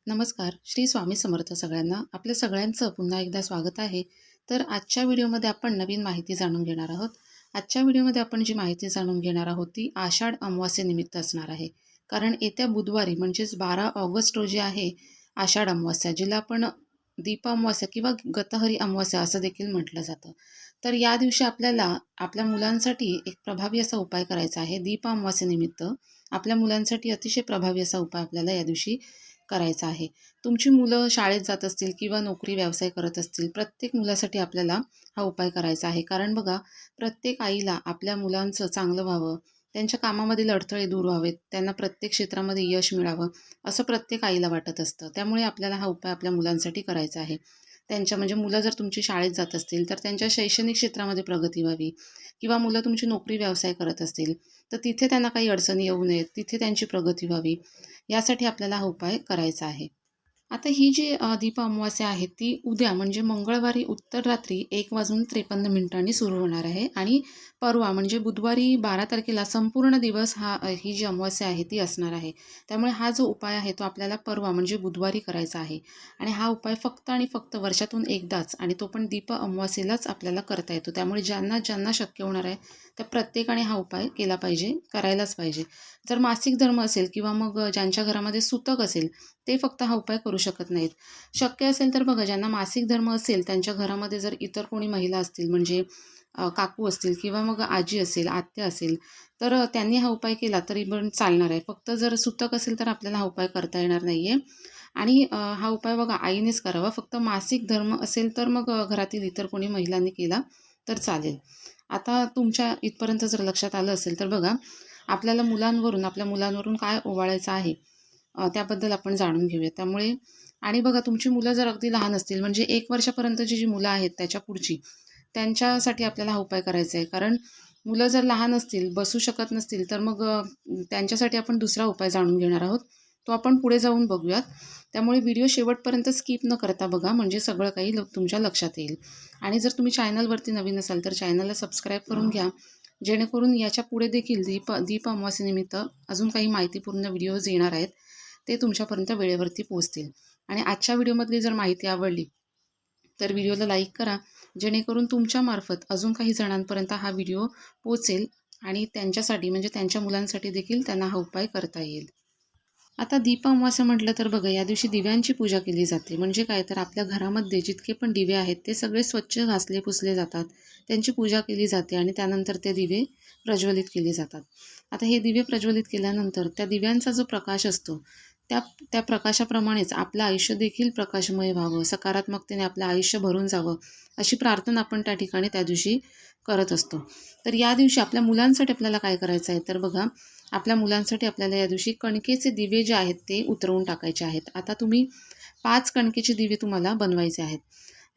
नमस्कार. श्री स्वामी समर्थ सगळ्यांना. आपल्या सगळ्यांचं पुन्हा एकदा स्वागत आहे. तर आजच्या व्हिडिओमध्ये आपण नवीन माहिती जाणून घेणार आहोत. आजच्या व्हिडिओमध्ये आपण जी माहिती जाणून घेणार आहोत ती आषाढ अमावास्येनिमित्त असणार आहे. कारण येत्या बुधवारी म्हणजेच 12 ऑगस्ट रोजी आहे आषाढ अमावास्या, जिला आपण दीप अमावास्या किंवा गतहरी अमावास्या असं देखील म्हटलं जातं. तर या दिवशी आपल्याला आपल्या मुलांसाठी एक प्रभावी असा उपाय करायचा आहे. दीप अमावास्येनिमित्त आपल्या मुलांसाठी अतिशय प्रभावी असा उपाय आपल्याला या दिवशी करायचा आहे. तुमची मुलं शाळेत जात असतील किंवा नोकरी व्यवसाय करत असतील, प्रत्येक मुलासाठी आपल्याला हा उपाय करायचा आहे. कारण बघा, प्रत्येक आईला आपल्या मुलांचं चांगलं व्हावं, त्यांच्या कामामधील अडथळे दूर व्हावेत, त्यांना प्रत्येक क्षेत्रामध्ये यश मिळावं, असं प्रत्येक आईला वाटत असतं. त्यामुळे आपल्याला हा उपाय आपल्या मुलांसाठी करायचा आहे. त्यांच्या म्हणजे मुलं जर तुमची शाळेत जात असतील, तर त्यांच्या शैक्षणिक क्षेत्रामध्ये प्रगती व्हावी किंवा मुलं तुमची नोकरी व्यवसाय करत असतील, तर तिथे त्यांना काही अडचणी येऊ नयेत, तिथे त्यांची प्रगती व्हावी, यासाठी आपल्याला हा उपाय करायचा आहे. आता ही जी दीप अमावास्या आहे ती उद्या म्हणजे मंगळवारी उत्तर रात्री 1:53 सुरू होणार आहे आणि परवा म्हणजे बुधवारी 12 तारखेला संपूर्ण दिवस ही जी अमावास्या आहे ती असणार आहे. त्यामुळे हा जो उपाय आहे तो आपल्याला परवा म्हणजे बुधवारी करायचा आहे आणि हा उपाय फक्त आणि फक्त वर्षातून एकदाच आणि तो पण दीप अमावास्येलाच आपल्याला करता येतो. त्यामुळे ज्यांना ज्यांना शक्य होणार आहे त्या प्रत्येकाने हा उपाय केला पाहिजे, करायलाच पाहिजे. जर मासिक धर्म असेल किंवा मग ज्यांच्या घरामध्ये सुतक असेल ते फक्त हा उपाय करू शकत नाहीत. शक्य असेल तर बघा, ज्यांना मासिक धर्म असेल त्यांच्या घरामध्ये जर इतर कोणी महिला असतील म्हणजे काकू असतील किंवा मग आजी असेल, आत्या असेल, तर त्यांनी हा उपाय केला तरी पण चालणार आहे. फक्त जर सुतक असेल तर आपल्याला हा उपाय करता येणार नाही आहे. आणि हा उपाय बघा आईनेच करावा. फक्त मासिक धर्म असेल तर मग घरातील इतर कोणी महिलांनी केला तर चालेल. आता तुमच्या इथपर्यंत जर लक्षात आलं असेल तर बघा, आपल्या मुलांवरून काय ओवाळायचं आहे त्याबद्दल आपण जाणून घेऊया. त्यामुळे आणि बघा, तुमची मुलं जर अगदी लहान असतील म्हणजे 1 वर्षापर्यंतची जी मुलं आहेत त्याच्या पुढची, त्यांच्यासाठी आपल्याला हा उपाय करायचा आहे. कारण मुलं जर लहान असतील, बसू शकत नसतील, तर मग त्यांच्यासाठी आपण दुसरा उपाय जाणून घेणार आहोत. तो आपण पुढे जाऊन बघूयात. त्यामुळे व्हिडिओ शेवटपर्यंत स्किप न करता बघा, म्हणजे सगळं काही तुमच्या लक्षात येईल. आणि जर तुम्ही चॅनलवरती नवीन असाल तर चॅनलला सबस्क्राईब करून घ्या, जेणेकरून याच्या पुढे देखील दीप अमावास्येनिमित्त अजून काही माहितीपूर्ण व्हिडिओज येणार आहेत, ते तुमच्यापर्यंत वेळेवरती पोहोचतील. आणि आजच्या व्हिडिओमधली जर माहिती आवडली तर व्हिडिओला लाईक करा, जेणेकरून तुमच्यामार्फत अजून काही जणांपर्यंत हा व्हिडिओ पोहोचेल आणि त्यांच्यासाठी म्हणजे त्यांच्या मुलांसाठी देखील त्यांना हा उपाय करता येईल. आता दीप अमावास्या म्हटलं तर बघा, या दिवशी दिव्यांची पूजा केली जाते. म्हणजे काय, तर आपल्या घरामध्ये जितके पण दिवे आहेत ते सगळे स्वच्छ घासले पुसले जातात, त्यांची पूजा केली जाते आणि त्यानंतर ते दिवे प्रज्वलित केले जातात. आता हे दिवे प्रज्वलित केल्यानंतर त्या दिव्यांचा जो प्रकाश असतो त्या त्या प्रकाशाप्रमाणेच आपलं आयुष्य देखील प्रकाशमय व्हावं, सकारात्मकतेने आपलं आयुष्य भरून जावं, अशी प्रार्थना आपण त्या ठिकाणी त्या दिवशी करत असतो. तर या दिवशी आपल्या मुलांसाठी आपल्याला काय करायचं आहे तर बघा, आपल्या मुलांसाठी आपल्याला या दिवशी कणकेचे दिवे जे आहेत ते उतरवून टाकायचे आहेत. आता तुम्ही 5 कणकेचे दिवे तुम्हाला बनवायचे आहेत.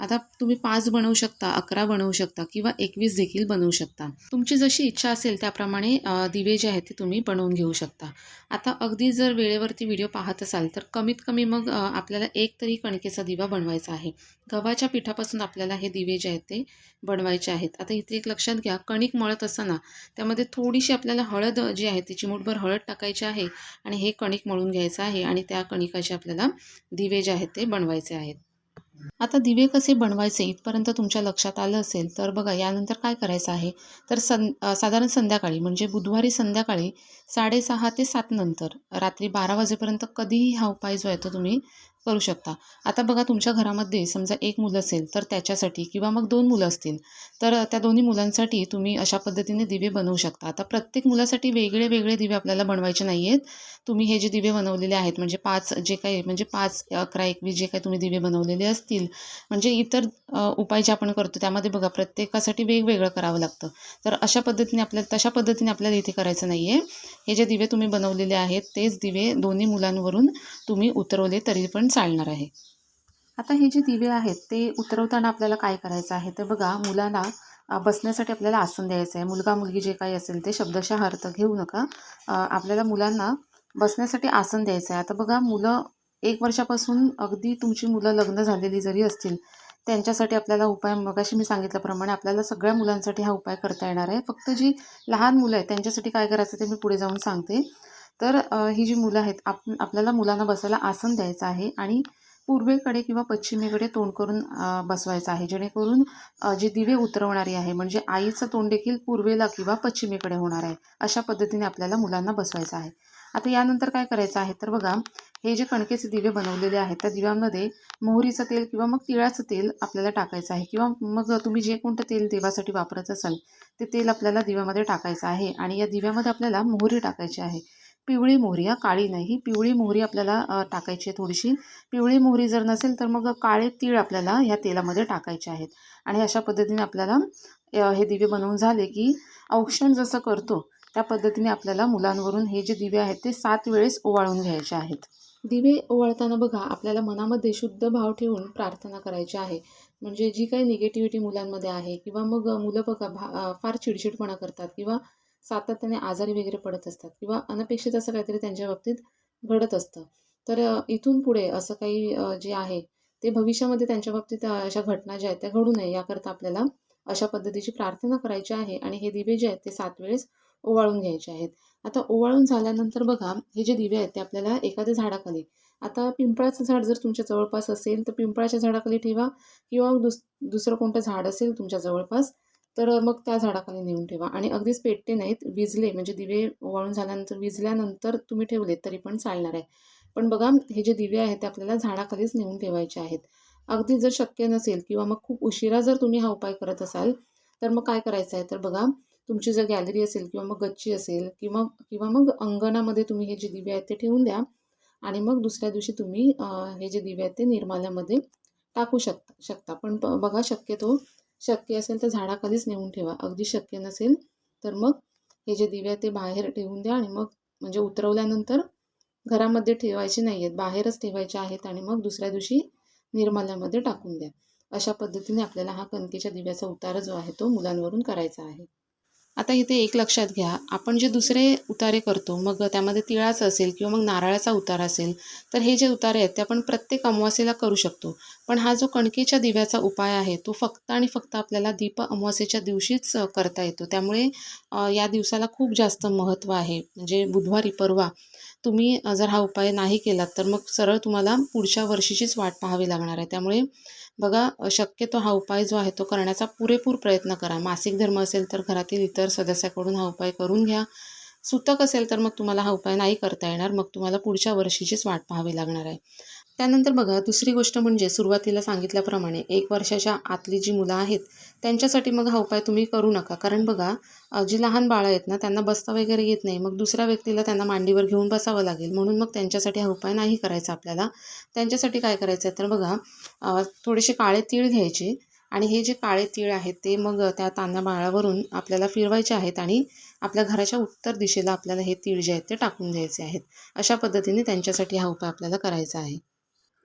आता तुम्ही 5 बनवू शकता, 11 बनवू शकता किंवा 21 देखील बनवू शकता. तुमची जशी इच्छा असेल त्याप्रमाणे दिवे जे आहेत ते तुम्ही बनवून घेऊ शकता. आता अगदी जर वेळेवरती व्हिडिओ पाहत असाल तर कमीत कमी मग आपल्याला एक तरी कणकेचा दिवा बनवायचा आहे. गव्हाच्या पिठापासून आपल्याला हे दिवे जे आहेत ते बनवायचे आहेत. आता इथे एक लक्षात घ्या, कणिक मळत असताना त्यामध्ये थोडीशी आपल्याला हळद जी आहे ती चिमूटभर हळद टाकायची आहे आणि हे कणिक मळून घ्यायचं आहे आणि त्या कणिकाचे आपल्याला दिवे जे आहेत ते बनवायचे आहेत. आता दिवे कसे बनवायचे इथपर्यंत तुमच्या लक्षात आलं असेल तर बघा, यानंतर काय करायचं आहे तर साधारण संध्याकाळी म्हणजे बुधवारी संध्याकाळी 6:30 ते 7 नंतर रात्री 12 वाजेपर्यंत कधीही हा उपाय जो आहे तो तुम्ही करू शकता. आता बघा, तुमच्या घरामध्ये समजा एक मुलं असेल तर त्याच्यासाठी किंवा मग 2 मुलं असतील तर त्या दोन्ही मुलांसाठी तुम्ही अशा पद्धतीने दिवे बनवू शकता. आता प्रत्येक मुलासाठी वेगळे वेगळे दिवे आपल्याला बनवायचे नाही आहेत. तुम्ही हे जे दिवे बनवलेले आहेत म्हणजे 5 जे काही म्हणजे 5, 11, 21 जे काही तुम्ही दिवे बनवलेले असतील, म्हणजे इतर उपाय जे आपण करतो त्यामध्ये बघा प्रत्येकासाठी वेगवेगळं करावं लागतं. तर तशा पद्धतीने आपल्याला इथे करायचं नाही आहे. हे जे दिवे तुम्ही बनवलेले आहेत तेच दिवे दोन्ही मुलांवरून तुम्ही उतरवले तरी पण चालणार आहे. आता हे जे दिवे आहेत ते उतरवताना आपल्याला काय करायचं आहे तर बघा, मुलाला बसण्यासाठी आपल्याला आसन द्यायचं आहे. मुलगा मुलगी जे काही असेल ते शब्दशः अर्थ घेऊ नका. आपल्याला मुलांना बसण्यासाठी आसन द्यायचं आहे. आता बघा, मुलं 1 वर्षापासून अगदी तुमची मुलं लग्न झालेली जरी असतील त्यांच्यासाठी आपल्याला उपाय मगाशी मी सांगितल्याप्रमाणे आपल्याला सगळ्या मुलांसाठी हा उपाय करता येणार आहे. फक्त जी लहान मुलं आहेत त्यांच्यासाठी काय करायचं ते मी पुढे जाऊन सांगते. तर ही जी मुलं आहेत आपल्याला मुलांना बसायला आसन द्यायचं आहे आणि पूर्वेकडे किंवा पश्चिमेकडे तोंड करून बसवायचं आहे, जेणेकरून जे दिवे उतरवणारी आहे म्हणजे आईचं तोंड देखील पूर्वेला किंवा पश्चिमेकडे होणार आहे. अशा पद्धतीने आपल्याला मुलांना बसवायचं आहे. आता यानंतर काय करायचं आहे तर बघा, हे जे कणकेचे दिवे बनवलेले आहेत त्या दिव्यांमध्ये मोहरीचं तेल किंवा मग तिळाचं तेल आपल्याला टाकायचं आहे, किंवा मग तुम्ही जे कोणतं तेल देवासाठी वापरत असाल ते तेल आपल्याला दिव्यामध्ये टाकायचं आहे. आणि या दिव्यामध्ये आपल्याला मोहरी टाकायची आहे, पिवळी मोहरी, काळी नाही, ही पिवळी मोहरी आपल्याला टाकायची आहे थोडीशी. पिवळी मोहरी जर नसेल तर मग काळे तीळ आपल्याला ह्या तेलामध्ये टाकायचे आहेत. आणि अशा पद्धतीने आपल्याला हे दिवे बनवून झाले की औक्षण जसं करतो त्या पद्धतीने आपल्याला मुलांवरून हे जे दिवे आहेत ते 7 वेळेस ओवाळून घ्यायचे आहेत. दिवे ओवाळताना बघा, आपल्याला मनामध्ये शुद्ध भाव ठेवून प्रार्थना करायची आहे. म्हणजे जी काही निगेटिव्हिटी मुलांमध्ये आहे किंवा मग मुलं बघा फार चिडचिडपणा करतात किंवा सातत्याने आजारी वगैरे पडत असतात किंवा अनपेक्षित असं काहीतरी त्यांच्या बाबतीत घडत असतं. तर इथून पुढे असं काही जे आहे ते भविष्यामध्ये त्यांच्या बाबतीत अशा घटना ज्या आहेत त्या घडू नये याकरता आपल्याला अशा पद्धतीची प्रार्थना करायची आहे. आणि हे दिवे जे आहेत ते 7 वेळेस ओवाळून घ्यायचे आहेत. आता ओवाळून झाल्यानंतर बघा, हे जे दिवे आहेत ते आपल्याला एखाद्या झाडाखाली, आता पिंपळाचं झाड जर तुमच्या जवळपास असेल तर पिंपळाच्या झाडाखाली ठेवा, किंवा दुसरं कोणतं झाड असेल तुमच्या जवळपास तर मग त्या झाडाखाली नेऊन ठेवा. आणि अगदीच पेटते नाहीत, विजले म्हणजे दिवे ओवाळून झाल्यानंतर विजल्यानंतर तुम्ही ठेवलेत तरी पण चालणार आहे. पण बघा, हे जे दिवे आहेत ते आपल्याला झाडाखालीच नेऊन ठेवायचे आहेत. अगदी जर शक्य नसेल किंवा मग खूप उशिरा जर तुम्ही हा उपाय करत असाल तर मग काय करायचं आहे तर बघा, तुमची जर गॅलरी असेल किंवा मग गच्ची असेल किंवा किंवा मग अंगणामध्ये तुम्ही हे जे दिवे आहेत ते ठेवून द्या. आणि मग दुसऱ्या दिवशी तुम्ही हे जे दिवे आहेत ते निर्माल्यामध्ये टाकू शकता. पण बघा, शक्य असेल तर झाडाखालीच नेऊन ठेवा. अगदी शक्य नसेल तर मग हे जे दिवे आहेत ते बाहेर ठेवून द्या. आणि मग म्हणजे उतरवल्यानंतर घरामध्ये ठेवायचे नाही आहेत, बाहेरच ठेवायचे आहेत. आणि मग दुसऱ्या दिवशी निर्माल्यामध्ये टाकून द्या. अशा पद्धतीने आपल्याला हा कणकेच्या दिव्याचा उतारा जो आहे तो मुलांवरून करायचा आहे. आता इथे एक लक्षात घ्या, आपण जे दुसरे उतारे करतो मग त्यामध्ये तिळाचं असेल किंवा मग नारळाचा उतारा असेल, तर हे जे उतारे आहेत ते आपण प्रत्येक अमावास्येला करू शकतो. पण हा जो कणकेच्या दिव्याचा उपाय आहे तो फक्त आणि फक्त आपल्याला दीप अमावास्येच्या दिवशीच करता येतो. त्यामुळे या दिवसाला खूप जास्त महत्त्व आहे. म्हणजे बुधवारी परवा तुम्ही जर हा उपाय नाही केलात तर मग सरळ तुम्हाला पुढच्या वर्षीचीच वाट पाहावी लागणार आहे. त्यामुळे बघा, शक्यतो हा उपाय जो आहे तो करण्याचा पुरेपूर प्रयत्न करा. मासिक धर्म असेल तर घरातील इतर सदस्याकडून हा उपाय करून घ्या. सुतक असेल तर मग तुम्हाला हा उपाय नाही करता येणार, मग तुम्हाला पुढच्या वर्षीचीच वाट पाहावी लागणार आहे. त्यानंतर बघा, दुसरी गोष्ट म्हणजे सुरुवातीला सांगितल्याप्रमाणे 1 वर्षाच्या आतली जी मुलं आहेत त्यांच्यासाठी मग हा उपाय तुम्ही करू नका. कारण बघा, जी लहान बाळं आहेत ना त्यांना बसता वगैरे येत नाही, मग दुसऱ्या व्यक्तीला त्यांना मांडीवर घेऊन बसावं लागेल, म्हणून मग त्यांच्यासाठी हा उपाय नाही करायचा आपल्याला. त्यांच्यासाठी काय करायचं आहे तर बघा, थोडेसे काळे तीळ घ्यायचे आणि हे जे काळे तीळ आहेत ते मग त्या तान्ह्या बाळावरून आपल्याला फिरवायचे आहेत आणि आपल्या घराच्या उत्तर दिशेला आपल्याला हे तीळ जे आहेत ते टाकून द्यायचे आहेत. अशा पद्धतीने त्यांच्यासाठी हा उपाय आपल्याला करायचा आहे.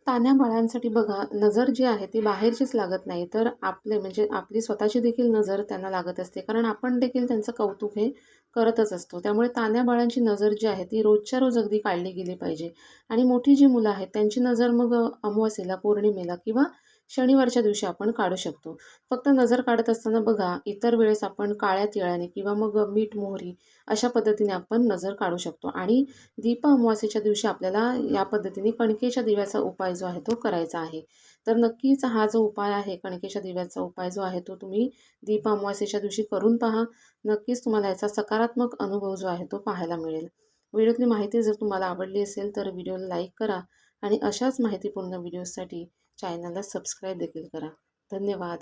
तान्ह्या बाळांसाठी बघा, नजर जी आहे ती बाहेरचीच लागत नाही, तर आपले म्हणजे आपली स्वतःची देखील नजर त्यांना लागत असते, कारण आपण देखील त्यांचं कौतुक हे करतच असतो. त्यामुळे तान्ह्या बाळांची नजर जी आहे ती रोजच्या रोज अगदी काढली गेली पाहिजे. आणि मोठी जी मुलं आहेत त्यांची नजर मग अमावास्येला, पौर्णिमेला किंवा शनिवारच्या दिवशी आपण काढू शकतो. फक्त नजर काढत असताना बघा, इतर वेळेस आपण काळ्या तिळाने किंवा मग मीठ मोहरी अशा पद्धतीने आपण नजर काढू शकतो. आणि दीप अमावास्येच्या दिवशी आपल्याला या पद्धतीने कणकेच्या दिव्याचा उपाय जो आहे तो करायचा आहे. तर नक्कीच हा जो उपाय आहे, कणकेच्या दिव्याचा उपाय जो आहे तो तुम्ही दीप अमावास्येच्या दिवशी करून पहा. नक्कीच तुम्हाला याचा सकारात्मक अनुभव जो आहे तो पाहायला मिळेल. व्हिडिओतली माहिती जर तुम्हाला आवडली असेल तर व्हिडिओला लाईक करा आणि अशाच माहितीपूर्ण व्हिडिओसाठी चॅनलला सबस्क्राईब देखील करा. धन्यवाद.